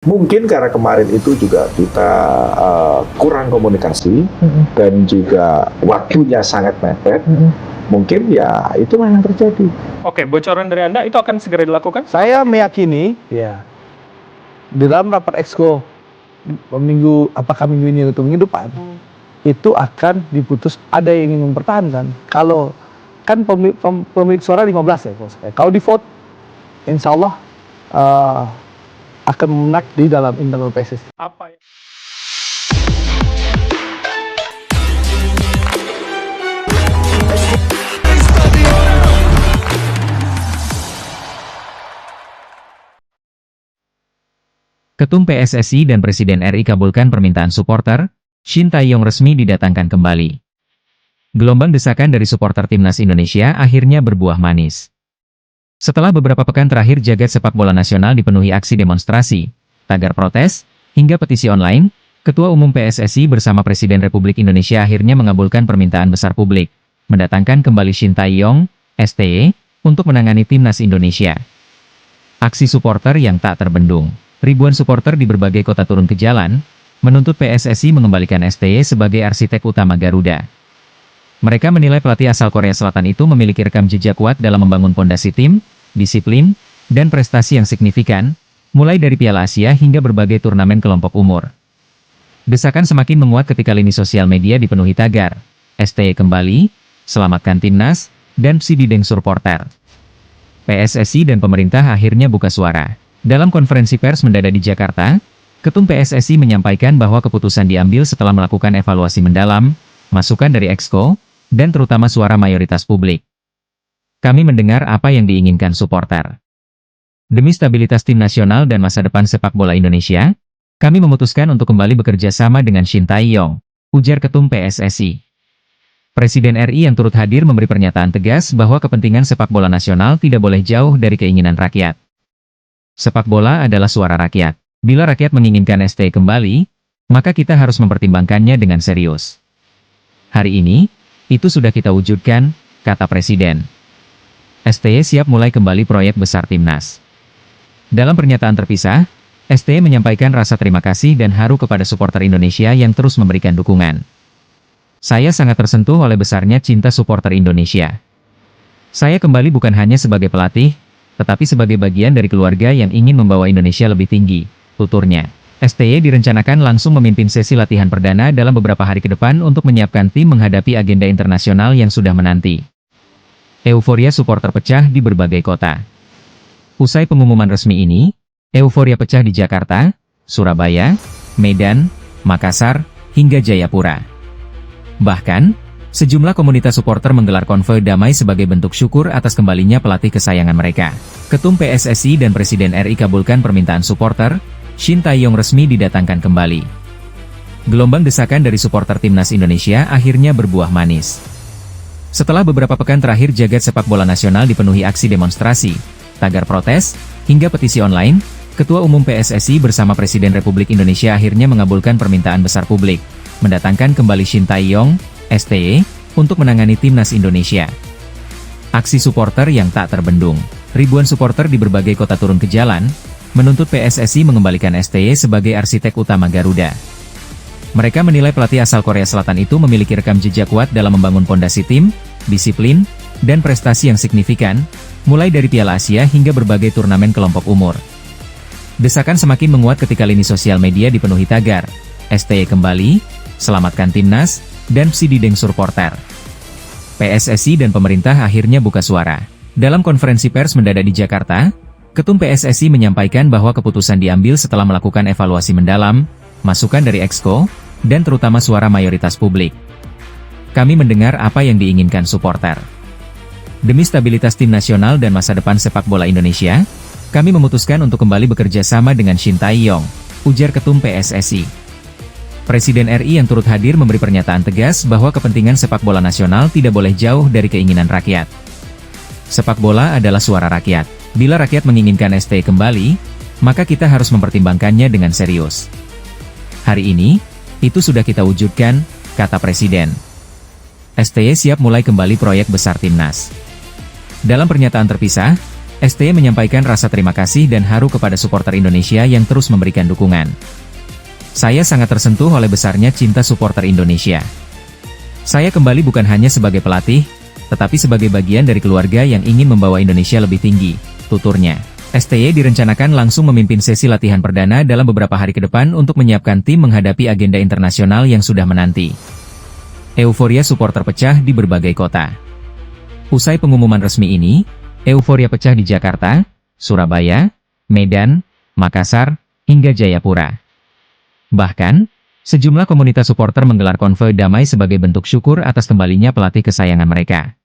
Mungkin karena kemarin itu juga kita kurang komunikasi dan juga waktunya sangat mepet. Mungkin ya itulah yang terjadi. Oke, bocoran dari Anda itu akan segera dilakukan? Saya meyakini ya di dalam rapat exco minggu ini atau minggu depan itu akan diputus ada yang ingin mempertahankan. Kalau kan pemilik suara 15 ya, kalau di vote insya Allah akan memenang di dalam internal PSSI. Apa ya? Ketum PSSI dan Presiden RI kabulkan permintaan supporter, Shin Tae-yong resmi didatangkan kembali. Gelombang desakan dari supporter Timnas Indonesia akhirnya berbuah manis. Setelah beberapa pekan terakhir jagat sepak bola nasional dipenuhi aksi demonstrasi, tagar protes, hingga petisi online, Ketua Umum PSSI bersama Presiden Republik Indonesia akhirnya mengabulkan permintaan besar publik, mendatangkan kembali Shin Tae-yong, STY, untuk menangani Timnas Indonesia. Aksi supporter yang tak terbendung. Ribuan supporter di berbagai kota turun ke jalan, menuntut PSSI mengembalikan STY sebagai arsitek utama Garuda. Mereka menilai pelatih asal Korea Selatan itu memiliki rekam jejak kuat dalam membangun pondasi tim, disiplin, dan prestasi yang signifikan, mulai dari Piala Asia hingga berbagai turnamen kelompok umur. Desakan semakin menguat ketika lini sosial media dipenuhi tagar, STY kembali, selamatkan Timnas, dan psidideng supporter. PSSI dan pemerintah akhirnya buka suara. Dalam konferensi pers mendadak di Jakarta, Ketum PSSI menyampaikan bahwa keputusan diambil setelah melakukan evaluasi mendalam, masukan dari Exco, dan terutama suara mayoritas publik. Kami mendengar apa yang diinginkan supporter. Demi stabilitas tim nasional dan masa depan sepak bola Indonesia, kami memutuskan untuk kembali bekerja sama dengan Shin Tae-yong, ujar Ketum PSSI. Presiden RI yang turut hadir memberi pernyataan tegas bahwa kepentingan sepak bola nasional tidak boleh jauh dari keinginan rakyat. Sepak bola adalah suara rakyat. Bila rakyat menginginkan STY kembali, maka kita harus mempertimbangkannya dengan serius. Hari ini, itu sudah kita wujudkan, kata Presiden. STY siap mulai kembali proyek besar Timnas. Dalam pernyataan terpisah, STY menyampaikan rasa terima kasih dan haru kepada supporter Indonesia yang terus memberikan dukungan. Saya sangat tersentuh oleh besarnya cinta supporter Indonesia. Saya kembali bukan hanya sebagai pelatih, tetapi sebagai bagian dari keluarga yang ingin membawa Indonesia lebih tinggi, tuturnya. STY direncanakan langsung memimpin sesi latihan perdana dalam beberapa hari ke depan untuk menyiapkan tim menghadapi agenda internasional yang sudah menanti. Euforia supporter pecah di berbagai kota. Usai pengumuman resmi ini, euforia pecah di Jakarta, Surabaya, Medan, Makassar, hingga Jayapura. Bahkan, sejumlah komunitas supporter menggelar konvoi damai sebagai bentuk syukur atas kembalinya pelatih kesayangan mereka. Ketum PSSI dan Presiden RI kabulkan permintaan supporter, Shin Tae-yong resmi didatangkan kembali. Gelombang desakan dari supporter Timnas Indonesia akhirnya berbuah manis. Setelah beberapa pekan terakhir jagat sepak bola nasional dipenuhi aksi demonstrasi, tagar protes, hingga petisi online, Ketua Umum PSSI bersama Presiden Republik Indonesia akhirnya mengabulkan permintaan besar publik, mendatangkan kembali Shin Tae-yong, STY, untuk menangani Timnas Indonesia. Aksi supporter yang tak terbendung. Ribuan supporter di berbagai kota turun ke jalan, menuntut PSSI mengembalikan STY sebagai arsitek utama Garuda. Mereka menilai pelatih asal Korea Selatan itu memiliki rekam jejak kuat dalam membangun pondasi tim, disiplin, dan prestasi yang signifikan, mulai dari Piala Asia hingga berbagai turnamen kelompok umur. Desakan semakin menguat ketika lini sosial media dipenuhi tagar, STY kembali, selamatkan Timnas, dan psidideng supporter. PSSI dan pemerintah akhirnya buka suara. Dalam konferensi pers mendadak di Jakarta, Ketum PSSI menyampaikan bahwa keputusan diambil setelah melakukan evaluasi mendalam, masukan dari Exco, dan terutama suara mayoritas publik. Kami mendengar apa yang diinginkan supporter. Demi stabilitas tim nasional dan masa depan sepak bola Indonesia, kami memutuskan untuk kembali bekerja sama dengan Shin Tae-yong, ujar Ketum PSSI. Presiden RI yang turut hadir memberi pernyataan tegas bahwa kepentingan sepak bola nasional tidak boleh jauh dari keinginan rakyat. Sepak bola adalah suara rakyat. Bila rakyat menginginkan STY kembali, maka kita harus mempertimbangkannya dengan serius. Hari ini, itu sudah kita wujudkan, kata Presiden. STY siap mulai kembali proyek besar Timnas. Dalam pernyataan terpisah, STY menyampaikan rasa terima kasih dan haru kepada supporter Indonesia yang terus memberikan dukungan. Saya sangat tersentuh oleh besarnya cinta supporter Indonesia. Saya kembali bukan hanya sebagai pelatih, tetapi sebagai bagian dari keluarga yang ingin membawa Indonesia lebih tinggi, tuturnya. STY direncanakan langsung memimpin sesi latihan perdana dalam beberapa hari ke depan untuk menyiapkan tim menghadapi agenda internasional yang sudah menanti. Euforia supporter pecah di berbagai kota. Usai pengumuman resmi ini, euforia pecah di Jakarta, Surabaya, Medan, Makassar, hingga Jayapura. Bahkan, sejumlah komunitas supporter menggelar konvoi damai sebagai bentuk syukur atas kembalinya pelatih kesayangan mereka.